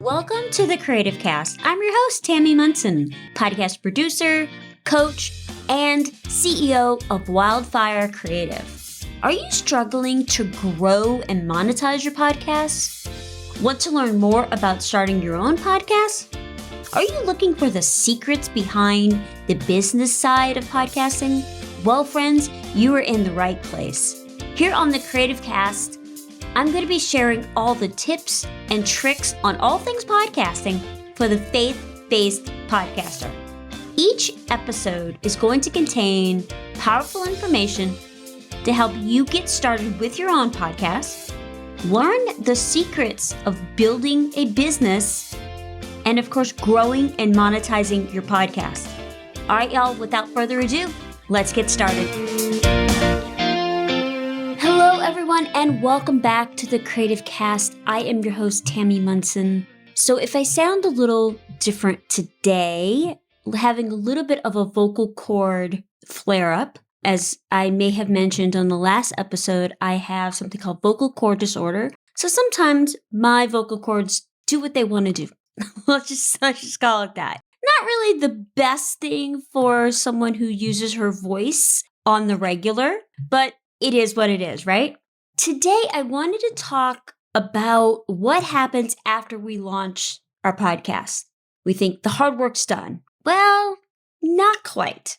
Welcome to the Creative Cast. I'm your host, Tammy Munson, podcast producer, coach, and CEO of Wildfire Creative. Are you struggling to grow and monetize your podcast? Want to learn more about starting your own podcast? Are you looking for the secrets behind the business side of podcasting? Well, friends, you are in the right place. Here on the Creative Cast, I'm going to be sharing all the tips and tricks on all things podcasting for the faith-based podcaster. Each episode is going to contain powerful information to help you get started with your own podcast, learn the secrets of building a business, and of course, growing and monetizing your podcast. All right, y'all, without further ado, let's get started. Hello, everyone, and welcome back to the Creative Cast. I am your host, Tammy Munson. So if I sound a little different today, having a little bit of a vocal cord flare-up, as I may have mentioned on the last episode, I have something called vocal cord disorder. So sometimes my vocal cords do what they want to do. Let's just call it that. Not really the best thing for someone who uses her voice on the regular, but it is what it is, right? Today, I wanted to talk about what happens after we launch our podcast. We think the hard work's done. Well, not quite.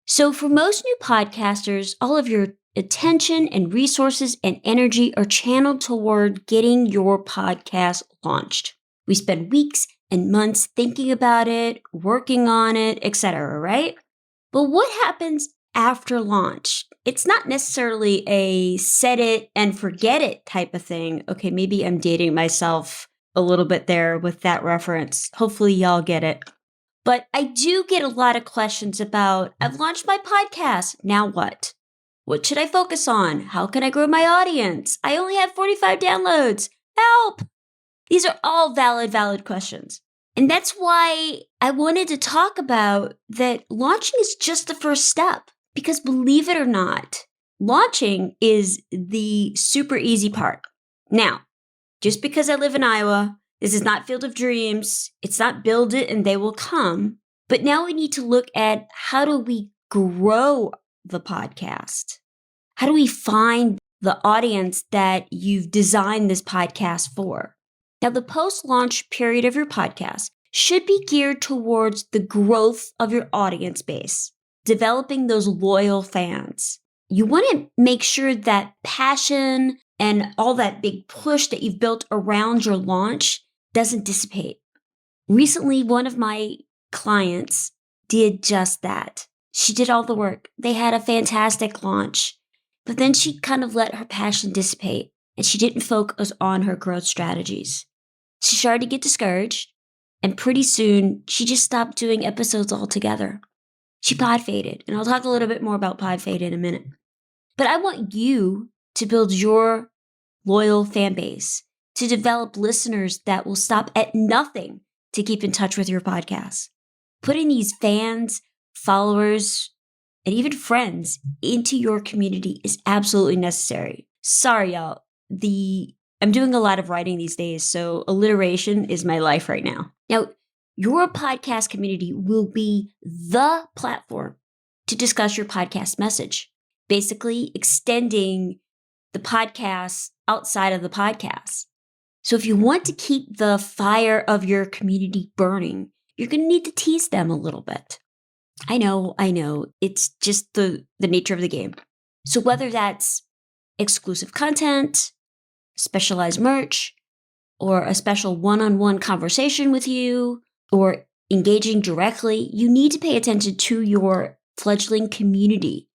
So for most new podcasters, all of your attention and resources and energy are channeled toward getting your podcast launched. We spend weeks and months thinking about it, working on it, etc., right? But what happens after launch? It's not necessarily a set it and forget it type of thing. Okay, maybe I'm dating myself a little bit there with that reference. Hopefully y'all get it. But I do get a lot of questions about, I've launched my podcast. Now what? What should I focus on? How can I grow my audience? I only have 45 downloads. Help! These are all valid questions. And that's why I wanted to talk about that launching is just the first step. Because believe it or not, launching is the super easy part. Now, just because I live in Iowa, this is not Field of Dreams. It's not build it and they will come. But now we need to look at how do we grow the podcast? How do we find the audience that you've designed this podcast for? Now, the post-launch period of your podcast should be geared towards the growth of your audience base, developing those loyal fans. You want to make sure that passion and all that big push that you've built around your launch doesn't dissipate. Recently, one of my clients did just that. She did all the work. They had a fantastic launch, but then she kind of let her passion dissipate and she didn't focus on her growth strategies. She started to get discouraged, and pretty soon she just stopped doing episodes altogether. She pod faded, and I'll talk a little bit more about pod fade in a minute. But I want you to build your loyal fan base, to develop listeners that will stop at nothing to keep in touch with your podcast. Putting these fans, followers, and even friends into your community is absolutely necessary. Sorry, y'all. I'm doing a lot of writing these days, so alliteration is my life right now. Now, your podcast community will be the platform to discuss your podcast message, basically extending the podcast outside of the podcast. So if you want to keep the fire of your community burning, you're going to need to tease them a little bit. I know. It's just the nature of the game. So whether that's exclusive content, specialized merch, or a special one-on-one conversation with you, or engaging directly, you need to pay attention to your fledgling community,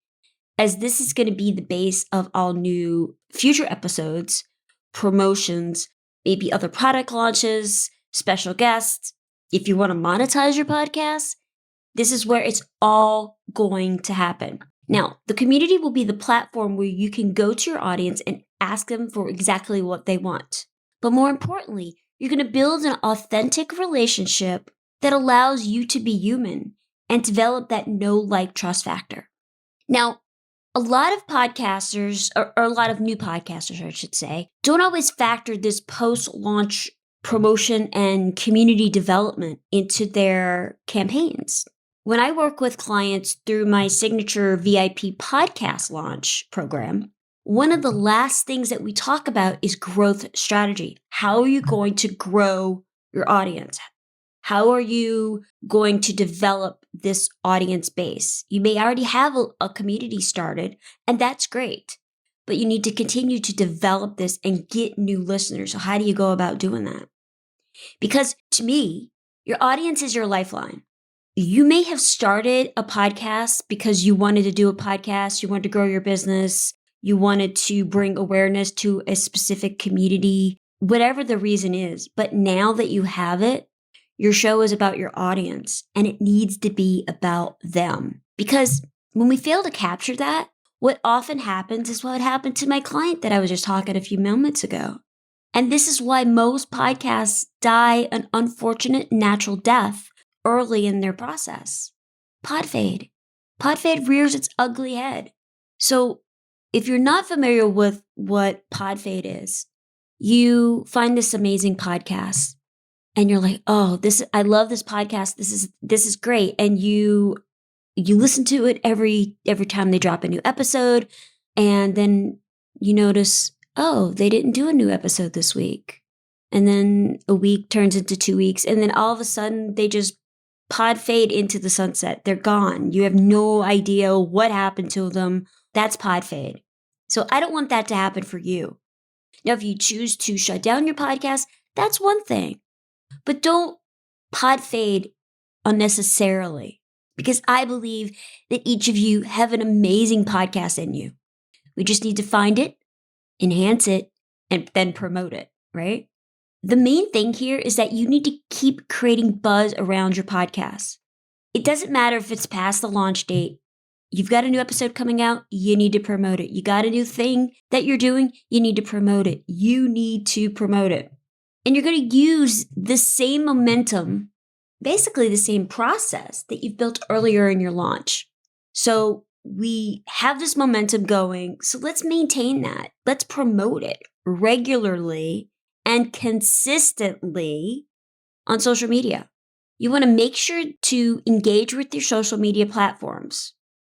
as this is going to be the base of all new future episodes, promotions, maybe other product launches, special guests. If you want to monetize your podcast, this is where it's all going to happen. Now, the community will be the platform where you can go to your audience and ask them for exactly what they want. But more importantly, you're going to build an authentic relationship that allows you to be human and develop that know, like, trust factor. Now, a lot of podcasters, or a lot of new podcasters, I should say, don't always factor this post-launch promotion and community development into their campaigns. When I work with clients through my signature VIP podcast launch program, one of the last things that we talk about is growth strategy. How are you going to grow your audience? How are you going to develop this audience base? You may already have a community started, and that's great, but you need to continue to develop this and get new listeners. So how do you go about doing that? Because to me, your audience is your lifeline. You may have started a podcast because you wanted to do a podcast, you wanted to grow your business, you wanted to bring awareness to a specific community, whatever the reason is. But now that you have it, your show is about your audience and it needs to be about them. Because when we fail to capture that, what often happens is what happened to my client that I was just talking a few moments ago. And this is why most podcasts die an unfortunate natural death early in their process. Pod fade. Pod fade rears its ugly head. So if you're not familiar with what pod fade is, you find this amazing podcast and you're like, oh, I love this podcast. This is great. And you listen to it every time they drop a new episode. And then you notice, oh, they didn't do a new episode this week. And then a week turns into 2 weeks. And then all of a sudden they just pod fade into the sunset. They're gone. You have no idea what happened to them. That's pod fade. So I don't want that to happen for you. Now, if you choose to shut down your podcast, that's one thing. But don't pod fade unnecessarily, because I believe that each of you have an amazing podcast in you. We just need to find it, enhance it, and then promote it, right? The main thing here is that you need to keep creating buzz around your podcast. It doesn't matter if it's past the launch date. You've got a new episode coming out, you need to promote it. You got a new thing that you're doing, you need to promote it. You need to promote it. And you're going to use the same momentum, basically the same process that you've built earlier in your launch. So we have this momentum going, so let's maintain that. Let's promote it regularly and consistently on social media. You want to make sure to engage with your social media platforms.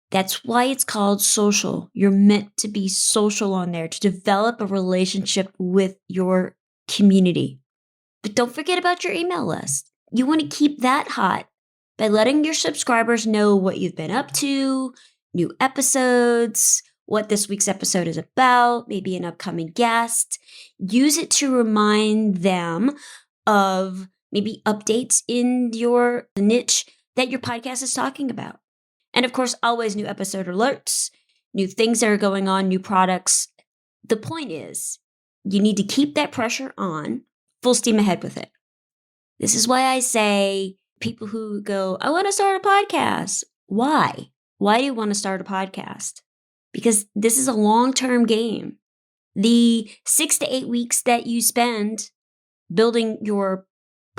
That's why it's called social. You're meant to be social on there, to develop a relationship with your community. But don't forget about your email list. You want to keep that hot by letting your subscribers know what you've been up to, new episodes, what this week's episode is about, maybe an upcoming guest. Use it to remind them of maybe updates in your niche that your podcast is talking about. And of course, always new episode alerts, new things that are going on, new products. The point is, you need to keep that pressure on, full steam ahead with it. This is why I say people who go, I want to start a podcast. Why? Why do you want to start a podcast? Because this is a long-term game. The 6 to 8 weeks that you spend building your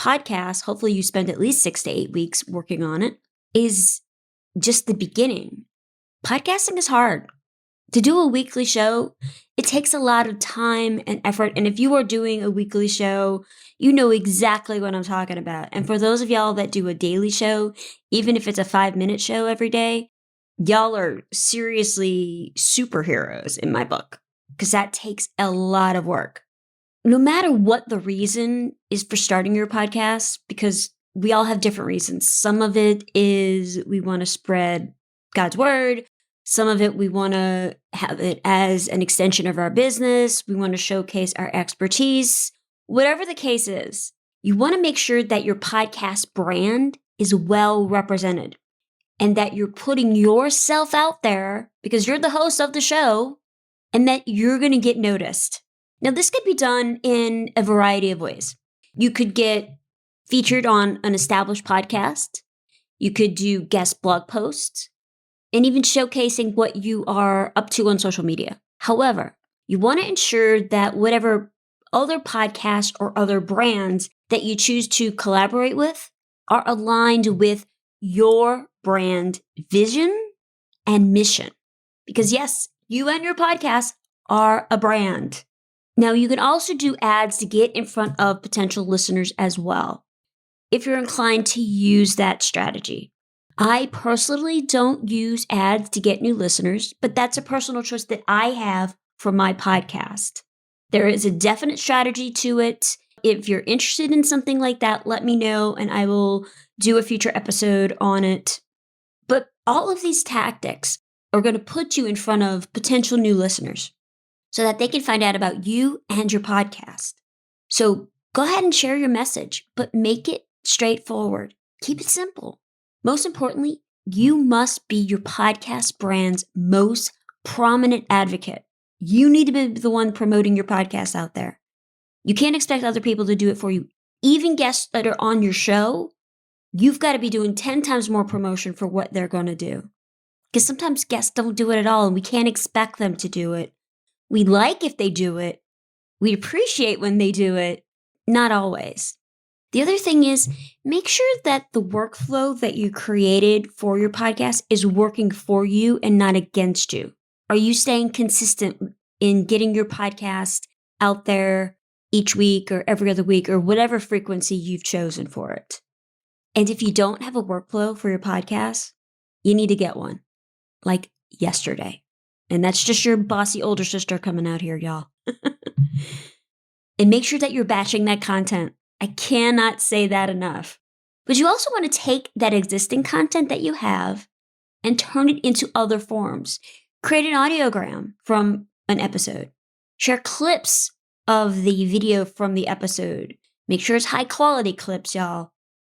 podcast, hopefully you spend at least 6 to 8 weeks working on it, is just the beginning. Podcasting is hard. To do a weekly show, it takes a lot of time and effort. And if you are doing a weekly show, you know exactly what I'm talking about. And for those of y'all that do a daily show, even if it's a 5-minute show every day, y'all are seriously superheroes in my book, because that takes a lot of work. No matter what the reason is for starting your podcast, because we all have different reasons. Some of it is we want to spread God's word. Some of it, we want to have it as an extension of our business. We want to showcase our expertise. Whatever the case is, you want to make sure that your podcast brand is well represented and that you're putting yourself out there because you're the host of the show and that you're going to get noticed. Now, this could be done in a variety of ways. You could get featured on an established podcast. You could do guest blog posts and even showcasing what you are up to on social media. However, you want to ensure that whatever other podcasts or other brands that you choose to collaborate with are aligned with your brand vision and mission. Because yes, you and your podcast are a brand. Now, you can also do ads to get in front of potential listeners as well, if you're inclined to use that strategy. I personally don't use ads to get new listeners, but that's a personal choice that I have for my podcast. There is a definite strategy to it. If you're interested in something like that, let me know and I will do a future episode on it. But all of these tactics are going to put you in front of potential new listeners so that they can find out about you and your podcast. So go ahead and share your message, but make it straightforward. Keep it simple. Most importantly, you must be your podcast brand's most prominent advocate. You need to be the one promoting your podcast out there. You can't expect other people to do it for you. Even guests that are on your show, you've got to be doing 10 times more promotion for what they're going to do. Because sometimes guests don't do it at all, and we can't expect them to do it. We like if they do it. We appreciate when they do it. Not always. The other thing is, make sure that the workflow that you created for your podcast is working for you and not against you. Are you staying consistent in getting your podcast out there each week or every other week or whatever frequency you've chosen for it? And if you don't have a workflow for your podcast, you need to get one, like yesterday. And that's just your bossy older sister coming out here, y'all. And make sure that you're batching that content. I cannot say that enough. But you also want to take that existing content that you have and turn it into other forms. Create an audiogram from an episode. Share clips of the video from the episode. Make sure it's high quality clips, y'all.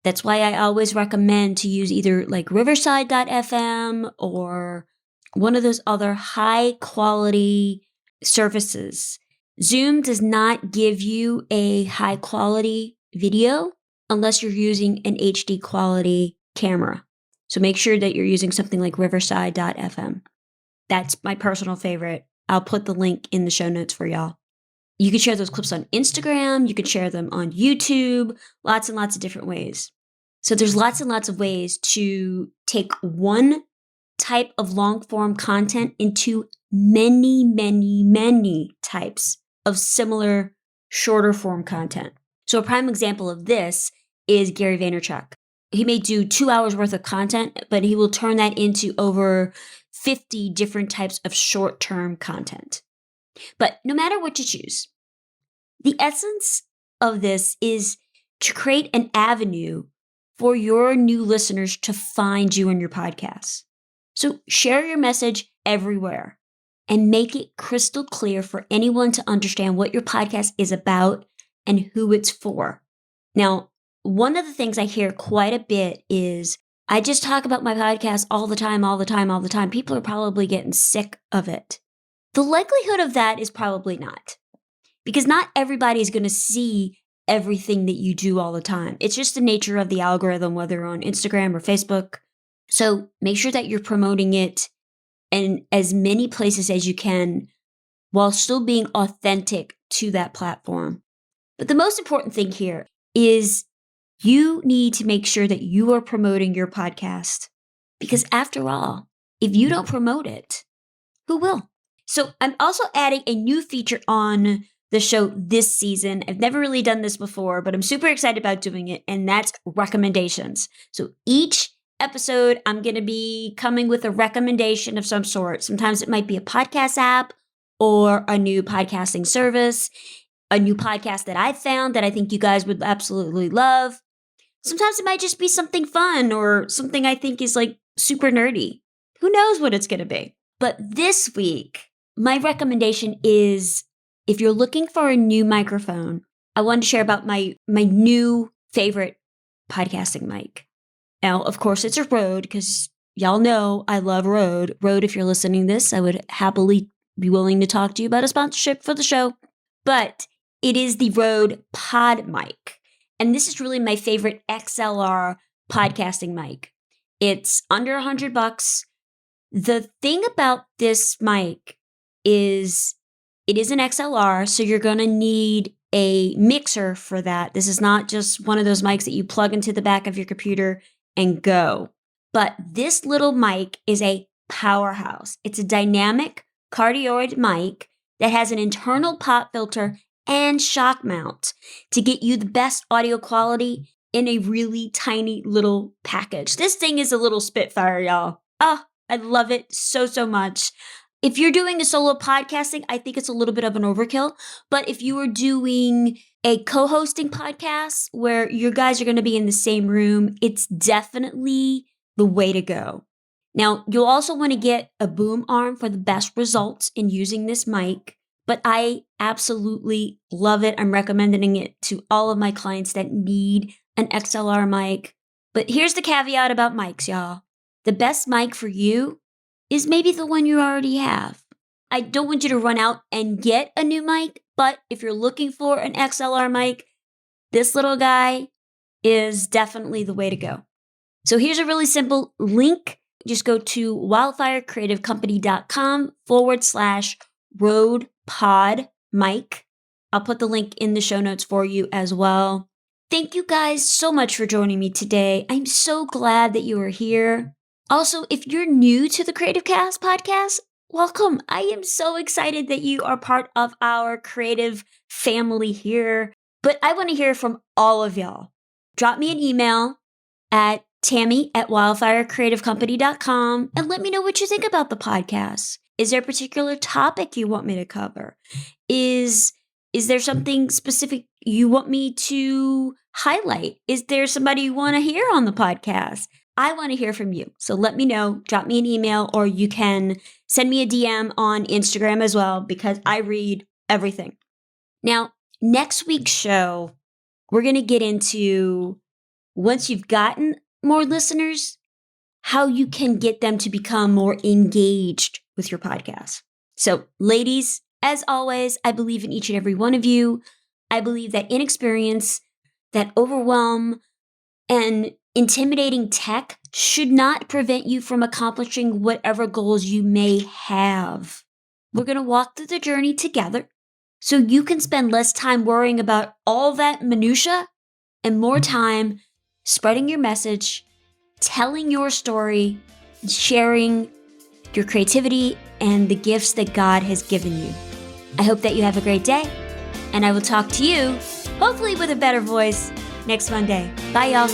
That's why I always recommend to use either like riverside.fm or one of those other high quality services. Zoom does not give you a high quality video unless you're using an HD quality camera. So make sure that you're using something like riverside.fm. That's my personal favorite. I'll put the link in the show notes for y'all. You can share those clips on Instagram. You can share them on YouTube, lots and lots of different ways. So there's lots and lots of ways to take one type of long form content into many, many, many types of similar shorter form content. So a prime example of this is Gary Vaynerchuk. He may do 2 hours worth of content, but he will turn that into over 50 different types of short-term content. But no matter what you choose, the essence of this is to create an avenue for your new listeners to find you and your podcast. So share your message everywhere and make it crystal clear for anyone to understand what your podcast is about and who it's for. Now, one of the things I hear quite a bit is, I just talk about my podcast all the time, all the time, all the time. People are probably getting sick of it. The likelihood of that is probably not, because not everybody is going to see everything that you do all the time. It's just the nature of the algorithm, whether on Instagram or Facebook. So make sure that you're promoting it in as many places as you can while still being authentic to that platform. But the most important thing here is you need to make sure that you are promoting your podcast, because after all, if you don't promote it, who will? So I'm also adding a new feature on the show this season. I've never really done this before, but I'm super excited about doing it, and that's recommendations. So each episode, I'm going to be coming with a recommendation of some sort. Sometimes it might be a podcast app or a new podcasting service, a new podcast that I've found that I think you guys would absolutely love. Sometimes it might just be something fun or something I think is like super nerdy. Who knows what it's going to be? But this week, my recommendation is, if you're looking for a new microphone, I wanted to share about my new favorite podcasting mic. Now, of course, it's a Rode, because y'all know I love Rode. Rode, if you're listening to this, I would happily be willing to talk to you about a sponsorship for the show. But it is the Rode Pod mic. And this is really my favorite XLR podcasting mic. It's under $100. The thing about this mic is it is an XLR, so you're going to need a mixer for that. This is not just one of those mics that you plug into the back of your computer and go. But this little mic is a powerhouse. It's a dynamic cardioid mic that has an internal pop filter and shock mount to get you the best audio quality in a really tiny little package. This thing is a little Spitfire, y'all. Oh, I love it so, so much. If you're doing a solo podcasting, I think it's a little bit of an overkill. But if you are doing a co-hosting podcast where you guys are going to be in the same room, it's definitely the way to go. Now, you'll also want to get a boom arm for the best results in using this mic, but I absolutely love it. I'm recommending it to all of my clients that need an XLR mic. But here's the caveat about mics, y'all. The best mic for you is maybe the one you already have. I don't want you to run out and get a new mic, but if you're looking for an XLR mic, this little guy is definitely the way to go. So here's a really simple link. Just go to wildfirecreativecompany.com/Rode Pod mic. I'll put the link in the show notes for you as well. Thank you guys so much for joining me today. I'm so glad that you are here. Also, if you're new to the Creative Cast podcast, welcome. I am so excited that you are part of our creative family here. But I want to hear from all of y'all. Drop me an email at Tammy@wildfirecreativecompany.com and let me know what you think about the podcast. Is there a particular topic you want me to cover? Is there something specific you want me to highlight? Is there somebody you want to hear on the podcast? I want to hear from you. So let me know, drop me an email, or you can send me a DM on Instagram as well, because I read everything. Now, next week's show, we're going to get into, once you've gotten more listeners, how you can get them to become more engaged with your podcast. So ladies, as always, I believe in each and every one of you. I believe that inexperience, that overwhelm, and intimidating tech should not prevent you from accomplishing whatever goals you may have. We're going to walk through the journey together so you can spend less time worrying about all that minutia and more time spreading your message, telling your story, and sharing your creativity and the gifts that God has given you. I hope that you have a great day, and I will talk to you, hopefully with a better voice, next Monday. Bye, y'all.